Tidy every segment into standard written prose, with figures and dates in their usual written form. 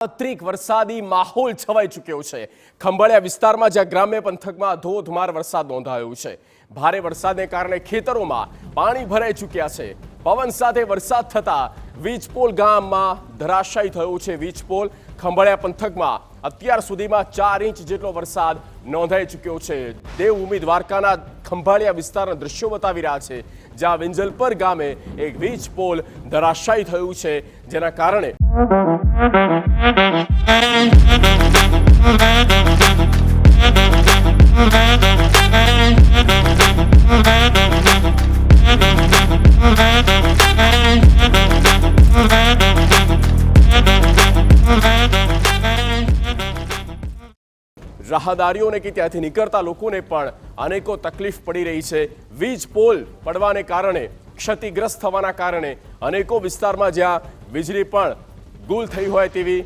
સાર્વત્રિક વરસાદી માહોલ છવાઈ ચૂક્યો છે। ખંભાળિયા વિસ્તારમાં જ્યાં ગ્રામ્ય પંથકમાં ધોધમાર વરસાદ નોંધાયો છે। ભારે વરસાદને કારણે ખેતરોમાં પાણી ભરાઈ ચૂક્યા છે। પવન સાથે વરસાદ થતા વીજપોલ ગામમાં ધરાશાયી થયો છે। વીજપોલ ખંભાળિયા પંથકમાં અત્યાર સુધીમાં 4 ઇંચ જેટલો વરસાદ નોંધાઈ ચૂક્યો છે। દેવભૂમિ દ્વારકાના ખંભાળિયા વિસ્તારના દ્રશ્યો બતાવી રહ્યા છે, જ્યાં વિંજલપર ગામે એક વીજપોલ ધરાશાયી થયું છે, જેના કારણે રાહદારીઓને કે ત્યાંથી નીકળતા લોકોને પણ અનેકો તકલીફ પડી રહી છે। વીજ પોલ પડવાને કારણે ક્ષતિગ્રસ્ત થવાના કારણે અનેકો વિસ્તારમાં જ્યાં વીજળી પણ ગુલ થઈ હોય તેવી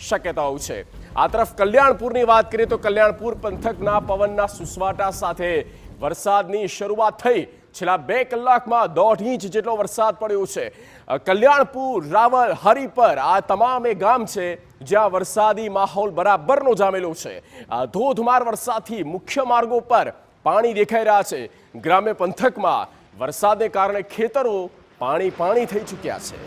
શક્યતાઓ છે। આ તરફ કલ્યાણપુરની વાત કરીએ તો કલ્યાણપુર પંથકના પવનના સુસવાટા સાથે વરસાદની શરૂઆત થઈ। છેલ્લા 2 કલાકમાં 1.5 ઇંચ જેટલો વરસાદ પડ્યો છે। કલ્યાણપુર, રાવલ, હરિપર આ તમામ એ ગામ છે જ્યાં વરસાદી માહોલ બરાબરનો જામેલો છે। આ ધોધમાર વરસાદથી મુખ્ય માર્ગો પર પાણી દેખાઈ રહ્યા છે। ગ્રામ્ય પંથકમાં વરસાદને કારણે ખેતરો પાણી થઈ ચૂક્યા છે।